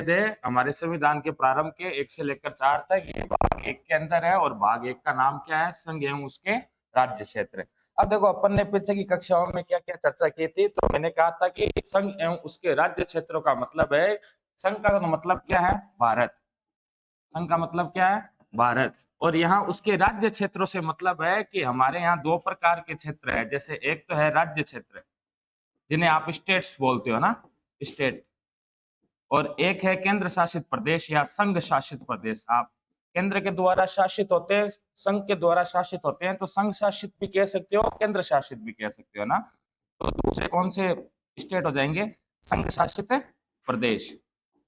है हमारे संविधान के प्रारंभ के 1 से लेकर 4 तक, ये भाग 1 के अंदर है और भाग 1 का नाम क्या है? संघ एवं उसके राज्य क्षेत्र। अब देखो अपन ने पीछे की कक्षाओं में क्या-क्या चर्चा की थी, तो मैंने कहा था कि संघ एवं उसके राज्य क्षेत्रों का मतलब है, संघ का मतलब क्या है? भारत। संघ का मतलब क्या है? भारत। और यहाँ उसके राज्य क्षेत्रों से मतलब है कि हमारे यहाँ 2 प्रकार के क्षेत्र है, जैसे एक तो है राज्य क्षेत्र, जिन्हें आप स्टेट्स बोलते हो ना, स्टेट, और एक है केंद्र शासित प्रदेश या संघ शासित प्रदेश। आप केंद्र के द्वारा शासित होते हैं, संघ के द्वारा शासित होते हैं, तो संघ शासित भी कह सकते हो, केंद्र शासित भी कह सकते हो ना। तो दूसरे कौन से स्टेट हो जाएंगे? संघ शासित प्रदेश,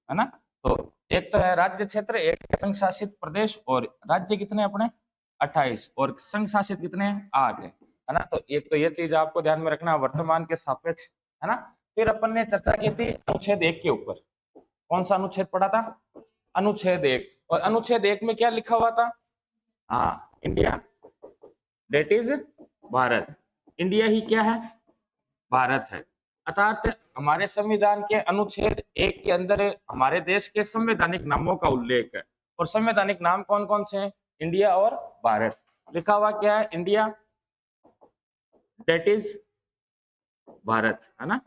है ना। तो एक तो है राज्य क्षेत्र, एक है संघ शासित प्रदेश, और राज्य कितने अपने? 28, और संघ शासित कितने? 8 है ना। तो एक तो ये चीज आपको ध्यान में रखना, वर्तमान के सापेक्ष, है ना। फिर अपन ने चर्चा की थी अनुच्छेद 1 के ऊपर। कौन सा अनुच्छेद पढ़ा था? अनुच्छेद 1। और अनुच्छेद 1 में क्या लिखा हुआ था? हाँ, India that is Bharat. India ही क्या है? भारत है। अर्थात हमारे संविधान के अनुच्छेद 1 के अंदर हमारे देश के संवैधानिक नामों का उल्लेख है, और संवैधानिक नाम कौन कौन से हैं? इंडिया और भारत। लिखा हुआ क्या है? इंडिया दैट इज भारत, है ना,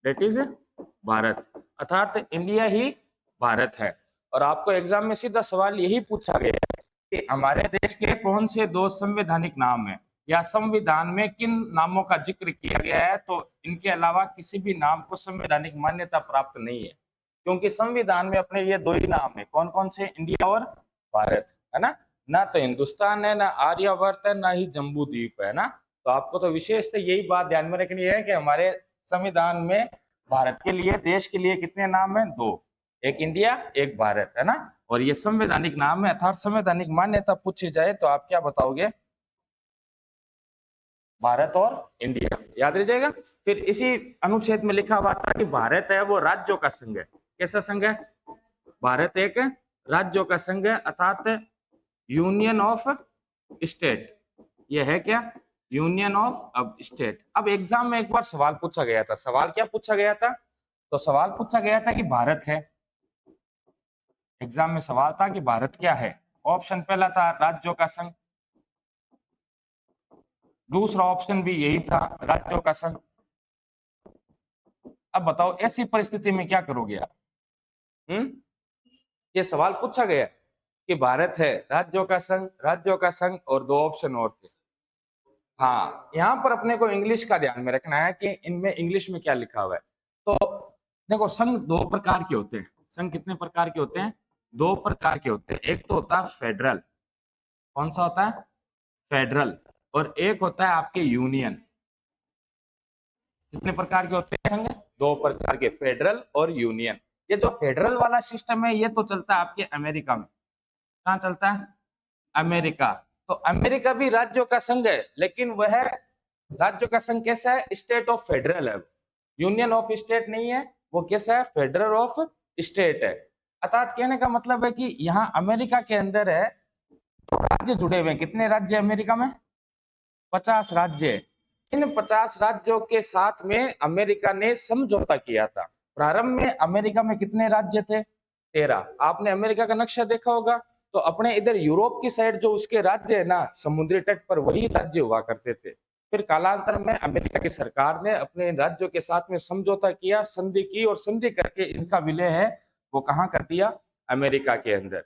दैट इज भारत, अर्थात इंडिया ही भारत है। और आपको एग्जाम में सीधा सवाल यही पूछा गया है कि हमारे देश के कौन से 2 संवैधानिक नाम है, या संविधान में किन नामों का जिक्र किया गया है, तो इनके अलावा किसी भी नाम को संवैधानिक मान्यता प्राप्त नहीं है, क्योंकि संविधान में अपने ये 2 ही नाम है। कौन कौन से? इंडिया और भारत, है ना। ना तो हिंदुस्तान है, ना आर्यवर्त है, ना ही जम्बू द्वीप है ना। तो आपको तो विशेष तो यही बात ध्यान में रखनी है कि हमारे संविधान में भारत के लिए, देश के लिए कितने नाम है? 2, एक इंडिया, एक भारत, है ना। और ये संवैधानिक नाम है, अर्थात संवैधानिक मान्यता पूछी जाए तो आप क्या बताओगे? भारत और इंडिया, याद रह जाएगा। फिर इसी अनुच्छेद में लिखा हुआ था कि भारत है वो राज्यों का संघ है। कैसा संघ है? भारत एक राज्यों का संघ है, अर्थात यूनियन ऑफ स्टेट। ये है क्या? यूनियन ऑफ अब स्टेट। अब एग्जाम में एक बार सवाल पूछा गया था। सवाल क्या पूछा गया था? तो सवाल पूछा गया था कि भारत है, एग्जाम में सवाल था कि भारत क्या है। ऑप्शन पहला था राज्यों का संघ, दूसरा ऑप्शन भी यही था, राज्यों का संघ। अब बताओ ऐसी परिस्थिति में क्या करोगे आप? ये सवाल पूछा गया कि भारत है, राज्यों का संघ, राज्यों का संघ, और 2 ऑप्शन और थे। हाँ, यहाँ पर अपने को इंग्लिश का ध्यान में रखना है कि इनमें इंग्लिश में क्या लिखा हुआ है। तो देखो, संघ 2 प्रकार के होते हैं। संघ कितने प्रकार के होते हैं? 2 प्रकार के होते हैं। एक तो होता है फेडरल। कौन सा होता है? फेडरल। और एक होता है आपके यूनियन। कितने प्रकार के होते हैं संघ? 2 प्रकार के, फेडरल और यूनियन। ये जो फेडरल वाला सिस्टम है ये तो चलता है आपके अमेरिका में। कहाँ चलता है? अमेरिका। तो अमेरिका भी राज्यों का संघ है, लेकिन वह राज्यों का संघ कैसा है? स्टेट ऑफ फेडरल है, यूनियन ऑफ स्टेट नहीं है। वो कैसा है? फेडरल ऑफ स्टेट है। अर्थात कहने का मतलब है कि यहाँ अमेरिका के अंदर है तो राज्य जुड़े हुए हैं। कितने राज्य अमेरिका में? 50 राज्य। इन 50 राज्यों के साथ में अमेरिका ने समझौता किया था। प्रारंभ में अमेरिका में कितने राज्य थे? 13। आपने अमेरिका का नक्शा देखा होगा, तो अपने इधर यूरोप की साइड जो उसके राज्य है ना, समुद्री तट पर, वही राज्य हुआ करते थे। फिर कालांतर में अमेरिका की सरकार ने अपने राज्यों के साथ में समझौता किया, संधि की, और संधि करके इनका विलय है वो कहाँ कर दिया? अमेरिका के अंदर।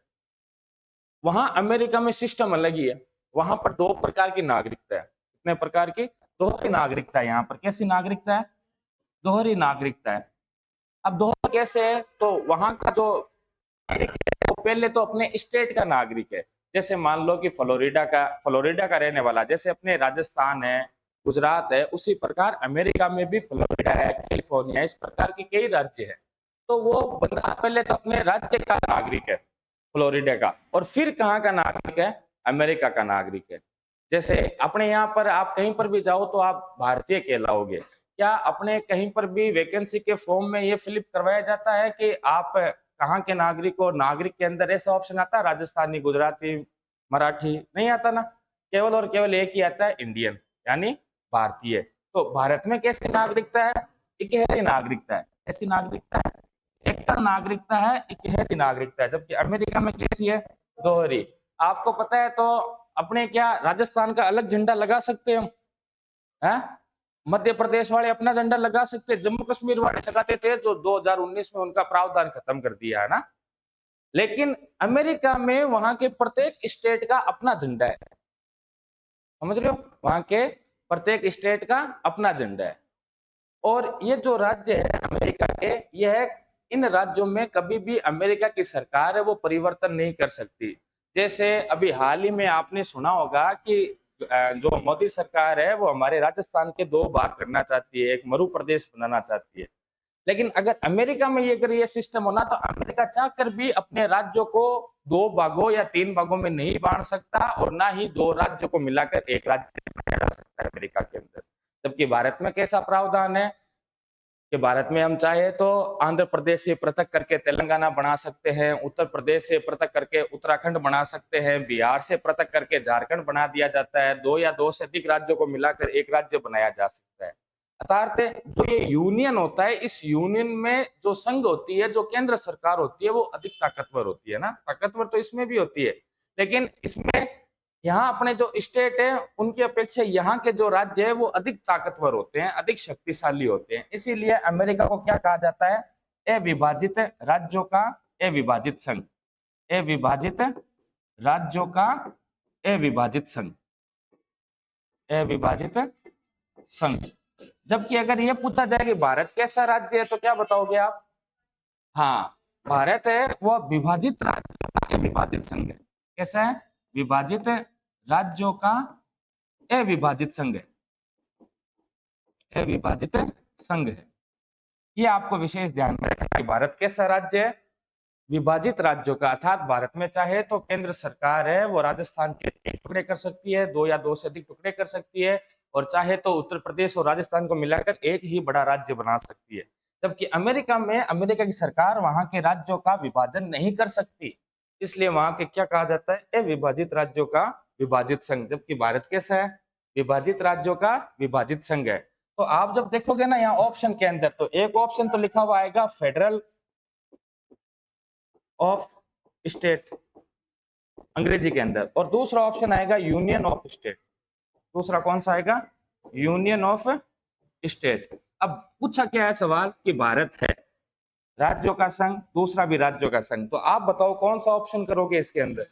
वहां अमेरिका में सिस्टम अलग ही है। वहां पर 2 प्रकार की नागरिकता है। कितने प्रकार की? दोहरी नागरिकता है यहाँ पर। कैसी नागरिकता है? दोहरी नागरिकता है। अब दोहरा कैसे है? तो वहां का जो तो पहले तो अपने स्टेट का नागरिक है। जैसे मान लो कि फ्लोरिडा का रहने वाला, जैसे अपने राजस्थान है, गुजरात है, उसी प्रकार अमेरिका में भी फ्लोरिडा है, कैलिफोर्निया, इस प्रकार के कई राज्य है। तो वो बंदा पहले तो अपने राज्य का नागरिक है, फ्लोरिडा का, और फिर कहाँ का नागरिक है? अमेरिका का नागरिक है। जैसे अपने यहाँ पर आप कहीं पर भी जाओ तो आप भारतीय कहलाओगे। क्या अपने कहीं पर भी वैकेंसी के फॉर्म में ये फिलिप करवाया जाता है कि आप कहाँ के नागरिक हो? नागरिक के अंदर ऐसा ऑप्शन आता है राजस्थानी, गुजराती, मराठी? नहीं आता ना। केवल और केवल एक ही आता है, इंडियन, यानी भारतीय। तो भारत में कैसी नागरिकता है? इकहरी नागरिकता है। ऐसी नागरिकता है, एक एकल नागरिकता है, इकहरी नागरिकता है, जबकि अमेरिका में कैसी है, दोहरी। आपको पता है तो अपने क्या राजस्थान का अलग झंडा लगा सकते हैं हम, हैं? मध्य प्रदेश वाले अपना झंडा लगा सकते, जम्मू कश्मीर वाले लगाते थे, जो 2019 में उनका प्रावधान खत्म कर दिया है ना। लेकिन अमेरिका में वहां के प्रत्येक स्टेट का अपना झंडा है, समझ रहे हो, वहां के प्रत्येक स्टेट का अपना झंडा है। और ये जो राज्य है अमेरिका के, यह इन राज्यों में कभी भी अमेरिका की सरकार है वो परिवर्तन नहीं कर सकती। जैसे अभी हाल ही में आपने सुना होगा कि जो मोदी सरकार है वो हमारे राजस्थान के 2 भाग करना चाहती है, एक मरु प्रदेश बनाना चाहती है। लेकिन अगर अमेरिका में अगर ये सिस्टम होना तो अमेरिका चाहकर भी अपने राज्यों को 2 भागों या 3 भागों में नहीं बांट सकता, और ना ही 2 राज्यों को मिलाकर एक राज्य बनाया जा सकता है अमेरिका के अंदर। जबकि भारत में कैसा प्रावधान है कि भारत में हम चाहे तो आंध्र प्रदेश से पृथक करके तेलंगाना बना सकते हैं, उत्तर प्रदेश से पृथक करके उत्तराखंड बना सकते हैं, बिहार से पृथक करके झारखंड बना दिया जाता है, 2 या 2 से अधिक राज्यों को मिलाकर एक राज्य बनाया जा सकता है। अर्थात जो ये यूनियन होता है, इस यूनियन में जो संघ होती है, जो केंद्र सरकार होती है, वो अधिक ताकतवर होती है ना। ताकतवर तो इसमें भी होती है, लेकिन इसमें यहाँ अपने जो स्टेट है उनकी अपेक्षा यहाँ के जो राज्य है वो अधिक ताकतवर होते हैं, अधिक शक्तिशाली होते हैं। इसीलिए अमेरिका को क्या कहा जाता है, अविभाजित राज्यों का अविभाजित संघ, अविभाजित राज्यों का अविभाजित संघ, अविभाजित संघ। जबकि अगर ये पूछा जाए कि भारत कैसा राज्य है तो क्या बताओगे आप, हाँ भारत है वो विभाजित राज्य का अविभाजित संघ है। कैसा है, विभाजित राज्यों का अविभाजित संघ है, अविभाजित संघ है। ये आपको विशेष ध्यान में रखना कि भारत कैसा राज्य है, विभाजित राज्यों का। अर्थात भारत में चाहे तो केंद्र सरकार है वो राजस्थान के 1 टुकड़े कर सकती है, 2 या 2 से अधिक टुकड़े कर सकती है, और चाहे तो उत्तर प्रदेश और राजस्थान को मिलाकर एक ही बड़ा राज्य बना सकती है। जबकि अमेरिका में अमेरिका की सरकार वहां के राज्यों का विभाजन नहीं कर सकती, इसलिए वहां के क्या कहा जाता है, अविभाजित राज्यों का विभाजित संघ। जबकि भारत कैसा है, विभाजित राज्यों का विभाजित संघ है। तो आप जब देखोगे ना यहाँ ऑप्शन के अंदर, तो एक ऑप्शन तो लिखा हुआ आएगा फेडरल ऑफ स्टेट अंग्रेजी के अंदर, और दूसरा ऑप्शन आएगा यूनियन ऑफ स्टेट। दूसरा कौन सा आएगा, यूनियन ऑफ स्टेट। अब पूछा क्या है सवाल कि भारत है राज्यों का संघ, दूसरा भी राज्यों का संघ, तो आप बताओ कौन सा ऑप्शन करोगे इसके अंदर,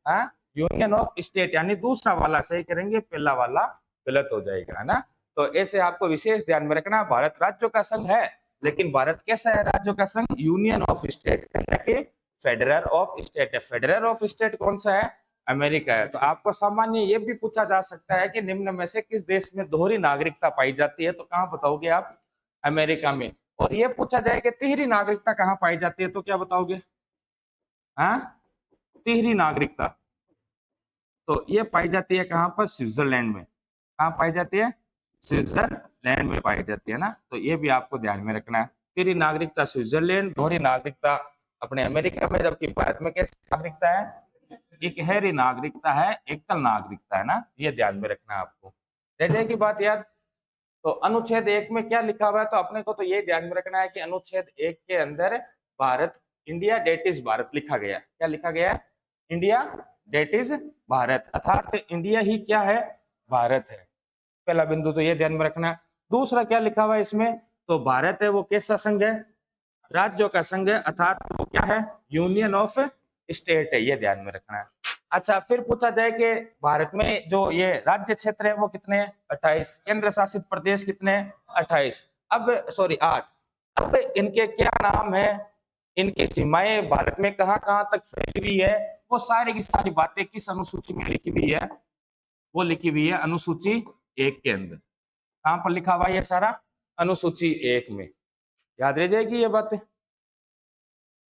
हाँ यूनियन ऑफ स्टेट, यानी दूसरा वाला सही करेंगे, पहला वाला गलत हो जाएगा, है ना। तो ऐसे आपको विशेष ध्यान में रखना, भारत राज्यों का संघ है, लेकिन भारत कैसा है राज्यों का संघ, union of state, federal of state है। फेडरल ऑफ स्टेट कौन सा है, अमेरिका है। तो आपको सामान्य ये भी पूछा जा सकता है कि निम्न में से किस देश में दोहरी नागरिकता पाई जाती है, तो कहाँ बताओगे आप, अमेरिका में। और ये पूछा जाए कि तिहरी नागरिकता कहाँ पाई जाती है, तो क्या बताओगे, हाँ तिहरी नागरिकता, तो ये पाई जाती है कहाँ पर, स्विट्जरलैंड में। कहाँ पाई जाती है, स्विट्जरलैंड में पाई जाती है ना। तो ये भी आपको ध्यान में रखना है, तिहरी नागरिकता स्विट्जरलैंड, दोहरी नागरिकता अपने अमेरिका में। जबकि भारत में कैसी नागरिकता है, इकहरी नागरिकता है, एकल नागरिकता है ना, ये ध्यान में रखना है आपको। रह जाएगी बात याद। तो अनुच्छेद 1 में क्या लिखा हुआ है, तो अपने को तो ये ध्यान में रखना है कि अनुच्छेद 1 के अंदर Bharat, India that is Bharat लिखा गया। क्या लिखा गया है, इंडिया डेट इज भारत, अर्थात इंडिया ही क्या है, भारत है। पहला बिंदु तो ये ध्यान में रखना है। दूसरा क्या लिखा हुआ है इसमें, तो भारत है वो कैसा संघ है, राज्यों का संघ है, अर्थात वो क्या है, यूनियन ऑफ स्टेट है, ये ध्यान में रखना है। अच्छा, फिर पूछा जाए कि भारत में जो ये राज्य क्षेत्र है वो कितने, 28, केंद्र शासित प्रदेश कितने, 28, अब सॉरी 8। अब इनके क्या नाम है, इनकी सीमाएं भारत में कहाँ कहाँ तक फैली हुई है, वो सारी की सारी बातें किस अनुसूची में लिखी हुई है, वो लिखी हुई है अनुसूची 1 के अंदर। कहाँ पर लिखा हुआ है ये सारा, अनुसूची 1 में। याद रह जाएगी ये बातें,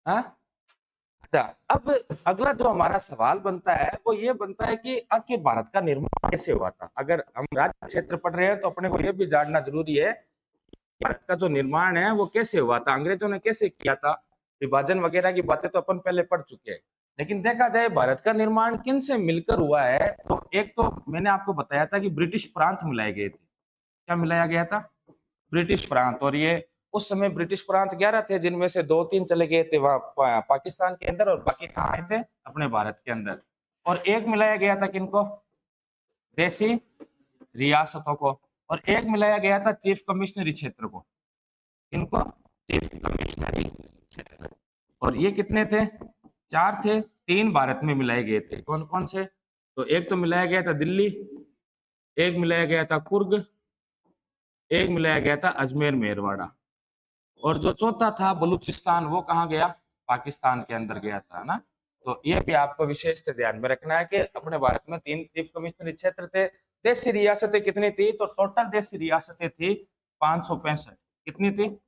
हाँ। अच्छा, अब अगला जो हमारा सवाल बनता है वो ये बनता है कि आखिर भारत का निर्माण कैसे हुआ था। अगर हम राज्य क्षेत्र पढ़ रहे हैं तो अपने को ये भी जानना जरूरी है भारत का जो निर्माण है वो कैसे हुआ था, अंग्रेजों ने कैसे किया था, विभाजन वगैरह की बातें तो अपन पहले पढ़ चुके हैं। लेकिन देखा जाए भारत का निर्माण किन से मिलकर हुआ है, तो एक तो मैंने आपको बताया था कि ब्रिटिश प्रांत मिलाए गए थे। क्या मिलाया गया था, ब्रिटिश प्रांत, और ये उस समय ब्रिटिश प्रांत 11 थे, जिनमें से 2-3 चले गए थे वहां पाकिस्तान के अंदर, और बाकी कहाँ आए थे? अपने भारत के अंदर। और एक मिलाया गया था किनको? देसी रियासतों को। और एक मिलाया गया था चीफ कमिश्नरी क्षेत्र को। इनको चीफ कमिश्नरी क्षेत्र। और ये कितने थे? 4 थे। 3 भारत में मिलाए गए थे। कौन कौन से? तो एक तो मिलाया गया था दिल्ली, एक मिलाया गया था कुर्ग, एक मिलाया गया था अजमेर मेरवाड़ा, और जो चौथा था बलूचिस्तान, वो कहाँ गया? पाकिस्तान के अंदर गया था ना। तो ये भी आपको विशेष ध्यान में रखना है कि अपने भारत में 3 चीफ कमिश्नरी क्षेत्र थे। देशी रियासतें कितनी थी? तो टोटल देशी रियासतें थी 565। कितनी थी?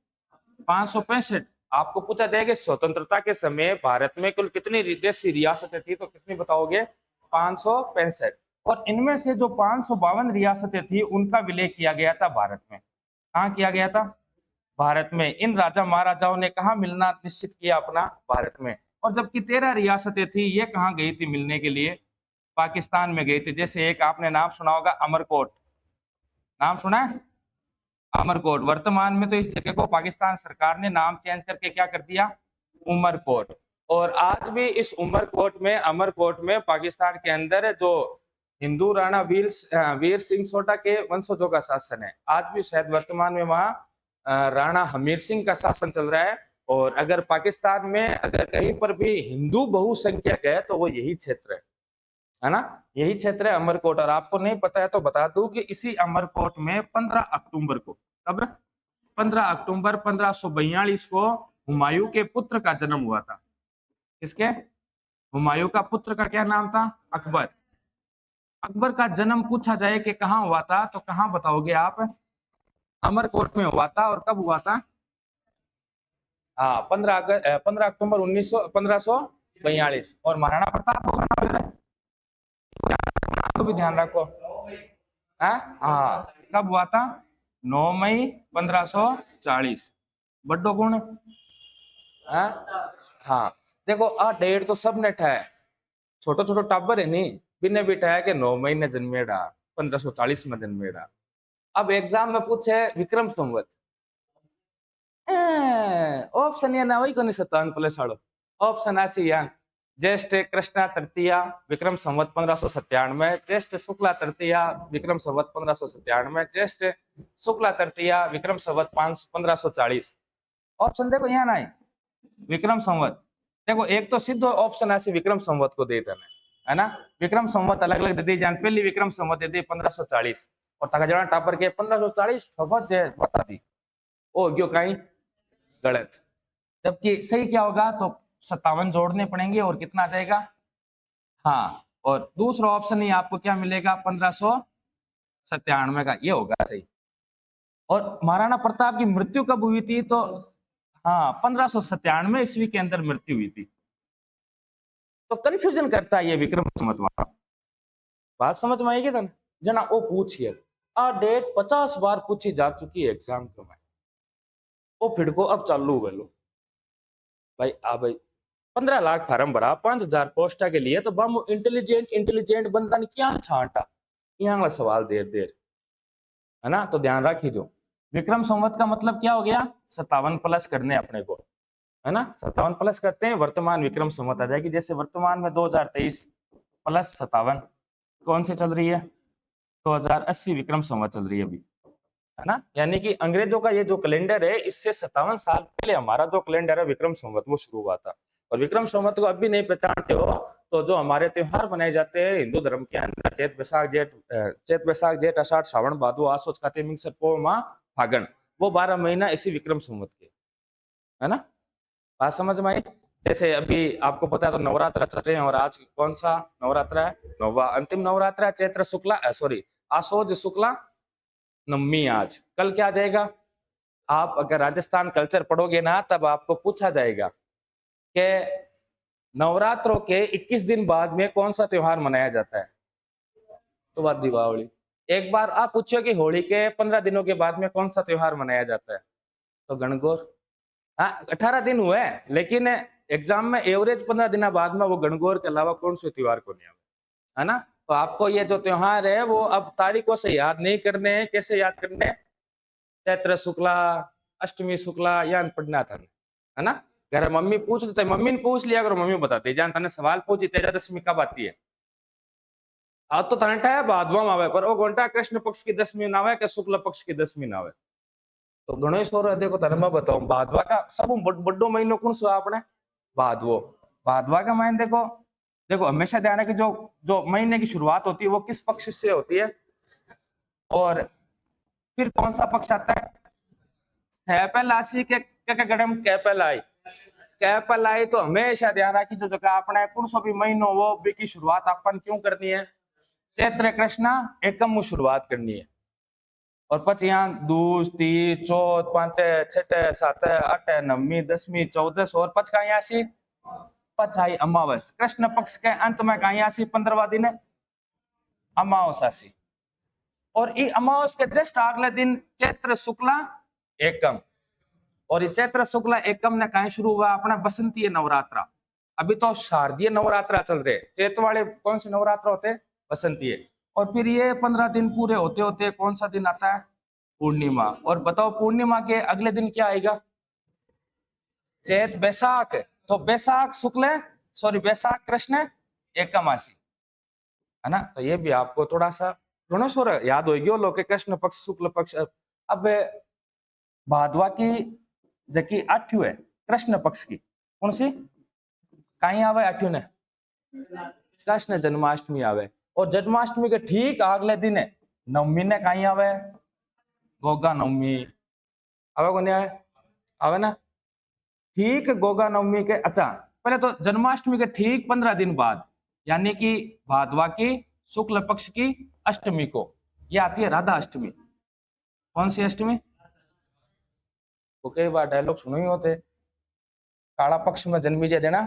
565। आपको पूछा जाएगा स्वतंत्रता के समय भारत में कुल कितनी देशी रियासतें थी, तो कितनी बताओगे? 565। और इनमें से जो 552 रियासतें थी उनका विलय किया गया था भारत में। कहाँ किया गया था? भारत में। इन राजा महाराजाओं ने कहा मिलना निश्चित किया अपना? भारत में। और जबकि 13 रियासतें थी, ये कहाँ गई थी मिलने के लिए? पाकिस्तान में गई थी। जैसे एक आपने नाम सुना होगा, अमरकोट। नाम सुना है? अमरकोट। वर्तमान में तो इस जगह को पाकिस्तान सरकार ने नाम चेंज करके क्या कर दिया? उमरकोट। और आज भी इस उमरकोट में, अमरकोट में, पाकिस्तान के अंदर जो हिंदू राणा वीर सिंह सोटा के वंशजों का शासन है। आज भी शायद वर्तमान में वहां राणा हमीर सिंह का शासन चल रहा है। और अगर पाकिस्तान में अगर कहीं पर भी हिंदू बहुसंख्यक है तो वो यही क्षेत्र है ना। यही क्षेत्र है अमरकोट। और आपको नहीं पता है तो बता दूं कि इसी अमरकोट में 15 अक्टूबर को, कब? 15 अक्टूबर 1542 को हुमायूं के पुत्र का जन्म हुआ था। किसके? हुमायूं का पुत्र का क्या नाम था? अकबर। अकबर का जन्म पूछा जाए कि कहाँ हुआ था, तो कहाँ बताओगे आप? अमरकोट में हुआ था। और कब हुआ था? हाँ, 15 अक्टूबर 1542। और महाराणा प्रताप को भी ध्यान रखो। हाँ, कब हुआ था? 9 मई 1540। बड्डो कौन? हाँ, देखो आ डेट तो सब ने ठा है। छोटो छोटो टाबर है नी, बिने भी ठा है कि 9 मई ने जन्मेड़ा, 1540 में जन्मेड़ा। अब एग्जाम में पूछे विक्रम संवत, ऑप्शन ये ना वही को नहीं 57 प्लस वालो ऑप्शन आसी यान। ज्येष्ठ कृष्णा तृतीया विक्रम संवत 1597, ज्येष्ठ शुक्ला तृतीया विक्रम संवत 1597, ज्येष्ठ शुक्ला तृतीया विक्रम संवत 1540। ऑप्शन देखो यहाँ ना विक्रम संवत। देखो एक तो सिद्ध ऑप्शन ऐसे विक्रम संवत को दे देना है ना। विक्रम संवत अलग अलग दे दी जान। पहली विक्रम संवत दे दी 1540 और तका जड़ा टापर के 1540 ठोको जे बता दी। ओ क्यों कहीं गलत। जबकि सही क्या होगा? तो 57 जोड़ने पड़ेंगे और कितना आ जाएगा? हाँ, और दूसरा ऑप्शन ही आपको क्या मिलेगा? 1597 का, ये होगा सही। और महाराणा प्रताप की मृत्यु कब हुई थी? तो हाँ, 1597 ईस्वी के अंदर मृत्यु हुई थी। तो कंफ्यूजन करता है ये विक्रम संवत वाला। बात समझ में आएगी था ना? जना वो पूछिए आ डेट 50 बार पूछी जा चुकी है एग्जाम के में। वो फिर को अब चालू बोलो भाई। आ भाई 15 लाख फार्म भरा, 5000 पोस्टा के लिए, तो बम इंटेलिजेंट बंदा ने क्या छांटा? यहाँ सवाल देर देर है ना। तो ध्यान रखी जो विक्रम संवत का मतलब क्या हो गया? 57 प्लस करने अपने को, है ना। 57 प्लस करते हैं, वर्तमान विक्रम संवत आ जाएगी। जैसे वर्तमान में 2023 प्लस 57 कौन सी चल रही है? 2080 विक्रम संवत चल रही है अभी, है ना। यानी कि अंग्रेजों का ये जो कैलेंडर है, इससे 57 साल पहले हमारा जो कैलेंडर है विक्रम संवत वो शुरू हुआ था। और विक्रम संवत को अभी नहीं पहचानते हो तो जो हमारे त्योहार मनाए जाते हैं हिंदू धर्म के अंदर, चैत बैसाख जेठ आषाढ़ श्रावण भादो आसोज कातिक मिंगसर पो माह फागण, वो 12 महीना इसी विक्रम संवत के, है ना। बात समझ में आई? जैसे अभी आपको पता है तो नवरात्र चल रहे हैं, और आज कौन सा नवरात्र है? नौवा अंतिम नवरात्र है, चैत्र शुक्ला सॉरी आसोज शुक्ला नवमी। आज कल क्या आ जाएगा? आप अगर राजस्थान कल्चर पढ़ोगे ना, तब आपको पूछा जाएगा कि नवरात्रों के 21 दिन बाद में कौन सा त्योहार मनाया जाता है? तो बात दीपावली। एक बार आप पूछो कि होली के 15 दिनों के बाद में कौन सा त्योहार मनाया जाता है? तो गणगौर। हाँ, 18 दिन हुए लेकिन एग्जाम में एवरेज 15 दिन बाद में वो गणगौर के अलावा कौन से त्योहार को नहीं है ना। तो आपको ये जो त्योहार है वो अब तारीखों से याद नहीं करने हैं। कैसे याद करने? चैत्र शुक्ला अष्टमी शुक्ला या पढ़ना था, है ना। अगर मम्मी पूछ लेते, मम्मी ने पूछ लिया अगर मम्मी बताती जान तने सवाल पूछी तेजा दशमी कब आती है। आ तो तने है भादवा में आवे पर वो घंटा कृष्ण पक्ष की दशमी ना आवे के शुक्ल पक्ष की दशमी ना आवे। तो गणेश सौर देखो तने मैं बताऊं भादवा का सब बड़ो महीनो कौन सा आपने भादवो। भादवा का महीने देखो देखो हमेशा ध्यान रखें जो जो महीने की शुरुआत होती है वो किस पक्ष से होती है और फिर कौन सा पक्ष आता है। कैपलासी के गणम कैपलाई कैपलाई तो हमेशा ध्यान रखी जो जगह अपने कौन सो भी महीनो वो भी की शुरुआत अपन क्यों करनी है चैत्र कृष्णा एकम में शुरुआत करनी है और पच यहाँ दूस तीस चौथ पांच छठे सात आठ नवमी दसवीं चौदह और पच का यहाँ सी पच आई अमावस कृष्ण पक्ष के अंत में का यहाँ सी 15वां दिन अमावसासी और ये अमावस के जस्ट अगले दिन चैत्र शुक्ला एकम और ये चैत्र शुक्ला एकम ने कहीं शुरू हुआ अपना बसंतीय नवरात्रा। अभी तो शारदीय नवरात्रा चल रहे चैत वाले कौन से नवरात्रा होते बसंतीय और फिर ये 15 दिन पूरे होते होते कौन सा दिन आता है पूर्णिमा। और बताओ पूर्णिमा के अगले दिन क्या आएगा चैत बैसाख तो बैसाख शुक्ल सॉरी बैसाख कृष्ण एकमासी है ना। तो ये भी आपको थोड़ा सा गणेश याद होगी लोग के कृष्ण पक्ष शुक्ल पक्ष। अब भादवा की जबकि आठ्यू है कृष्ण पक्ष की कौन सी कहीं आवे आठ्यू ने कृष्ण जन्माष्टमी आवे और जन्माष्टमी के ठीक अगले दिन है नवमी ने कहीं आवे गोगा नवमी आवे को नहीं आवे आवे ना ठीक गोगा नवमी के अच्छा पहले तो जन्माष्टमी के ठीक 15 दिन बाद यानी कि भादवा की शुक्ल पक्ष की अष्टमी को यह आती है राधा अष्टमी। कौन सी अष्टमी तो कई बार डायलॉग सुनो ही होते काला पक्ष में जन्मी जे देना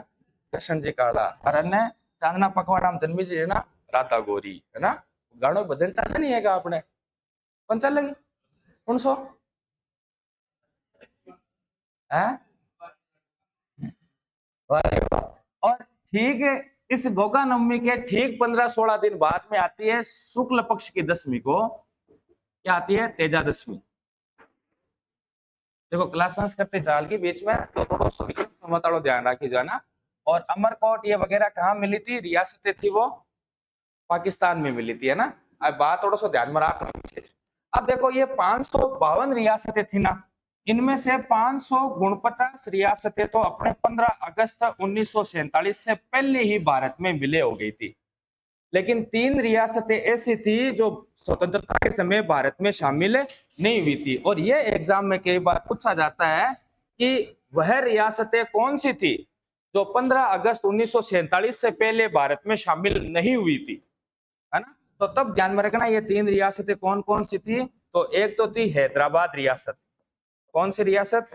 कृष्ण जी काला और अन्य चांदना पखवाड़ा में जन्मी जी देना राधा गोरी है ना। गानों भजन चल नहीं है आपने कौन चल लगी कौन सो है और ठीक है इस गोगा नवमी के ठीक 15-16 दिन बाद में आती है शुक्ल पक्ष की दशमी को क्या आती है तेजा दशमी। देखो क्लास करते चाल के बीच में तो थोड़ा ध्यान रखी जो है ना। और अमरकोट ये वगैरह कहाँ मिली थी रियासतें थी वो पाकिस्तान में मिली थी है ना। अब बात थोड़ा सा ध्यान में रखना। अब देखो ये 552 रियासतें थी ना इनमें से 549 रियासतें तो अपने 15 अगस्त 1947 से पहले ही भारत में विलय हो गई थी लेकिन 3 रियासतें ऐसी थी जो स्वतंत्रता के समय भारत में शामिल नहीं हुई थी। और ये एग्जाम में कई बार पूछा जाता है कि वह रियासतें कौन सी थी जो 15 अगस्त 1947 से पहले भारत में शामिल नहीं हुई थी है ना। तो तब ध्यान में रखना ये 3 रियासतें कौन कौन सी थी। तो एक तो थी हैदराबाद रियासत कौन सी रियासत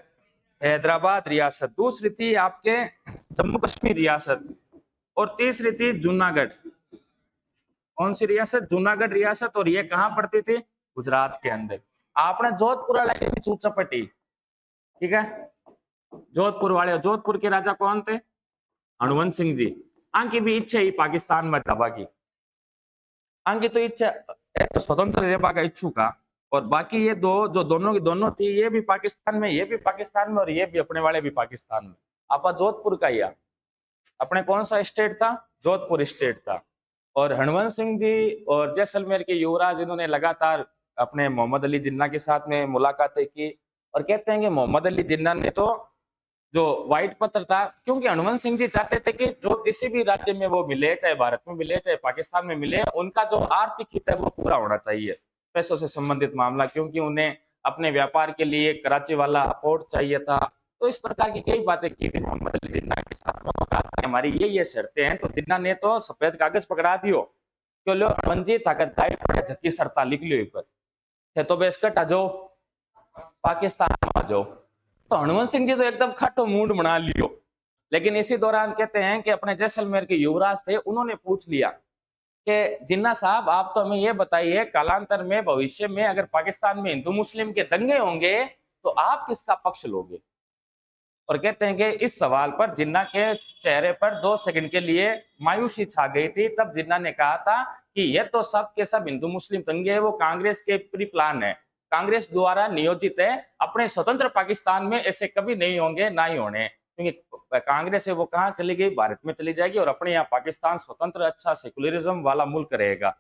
हैदराबाद रियासत दूसरी थी आपके जम्मू कश्मीर रियासत और तीसरी थी जूनागढ़ कौन सी रियासत जूनागढ़ रियासत और ये कहां पड़ती थी गुजरात के अंदर। आपने जोधपुर वाले की चौचपटी ठीक है जोधपुर वाले जोधपुर के राजा कौन थे हनुवंत सिंह जी आंकी भी इच्छा ही पाकिस्तान में जावा की आंकी तो इच्छा तो स्वतंत्र रहने का इच्छुक का और बाकी ये दो जो दोनों की दोनों थी ये भी पाकिस्तान में ये भी पाकिस्तान में और ये भी अपने वाले भी पाकिस्तान में। आप जोधपुर का ही अपने कौन सा स्टेट था जोधपुर स्टेट था। और हनुवंत सिंह जी और जैसलमेर के युवराज इन्होंने लगातार अपने मोहम्मद अली जिन्ना के साथ में मुलाकातें की और कहते हैं कि मोहम्मद अली जिन्ना ने तो जो व्हाइट पत्र था क्योंकि हनुवंत सिंह जी चाहते थे कि जो किसी भी राज्य में वो मिले चाहे भारत में मिले चाहे पाकिस्तान में मिले उनका जो आर्थिक हित है वो पूरा होना चाहिए पैसों से संबंधित मामला क्योंकि उन्हें अपने व्यापार के लिए कराची वाला पोर्ट चाहिए था। तो इस प्रकार की कई बातें की थी मोहम्मद अली जिन्ना के साथ हमारी ये शर्तें हैं। तो जिन्ना ने तो सफेद कागज पकड़ा दियो क्यों लो हनुवंत जी ताकत झक्की सरता लिख लियो पर तो बेस्कट आ जाओ पाकिस्तान आ जाओ। तो हनुवंत सिंह जी तो एकदम खट्टो मूड बना लियो लेकिन इसी दौरान कहते हैं कि अपने जैसलमेर के युवराज थे उन्होंने पूछ लिया कि जिन्ना साहब आप तो हमें ये बताइए कालांतर में भविष्य में अगर पाकिस्तान में हिंदू मुस्लिम के दंगे होंगे तो आप किसका पक्ष लोगे। और कहते हैं कि इस सवाल पर जिन्ना के चेहरे पर 2 सेकंड के लिए मायूसी छा गई थी। तब जिन्ना ने कहा था कि यह तो सब के सब हिंदू मुस्लिम दंगे है वो कांग्रेस के प्री प्लान है कांग्रेस द्वारा नियोजित है। अपने स्वतंत्र पाकिस्तान में ऐसे कभी नहीं होंगे, ना ही होने, क्योंकि कांग्रेस है वो कहाँ चली गई, भारत में चली जाएगी और अपने यहाँ पाकिस्तान स्वतंत्र अच्छा सेकुलरिज्म वाला मुल्क रहेगा।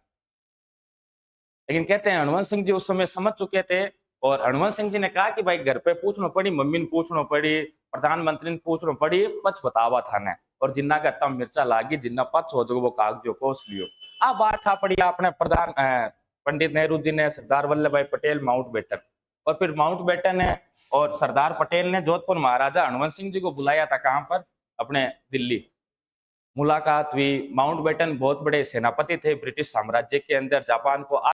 लेकिन कहते हैं हनुवंत सिंह जी उस समय समझ चुके थे और हनुवंत सिंह जी ने कहा कि भाई घर पे पूछना पड़ी, मम्मी ने पूछना पड़ी, प्रधानमंत्री ने पूछना पड़ी, पछ बतावा थाने और जिन्ना का तम मिर्चा लागी, जिन्ना पछ हो जो वो कागजों कोस लियो। आ बात था पड़ी अपने पंडित नेहरू जी ने, सरदार वल्लभ भाई पटेल, माउंटबेटन, और फिर माउंटबेटन ने और सरदार पटेल ने जोधपुर महाराजा हनुवंत सिंह जी को बुलाया था, कहां पर, अपने दिल्ली। मुलाकात हुई। माउंटबेटन बहुत बड़े सेनापति थे ब्रिटिश साम्राज्य के अंदर, जापान को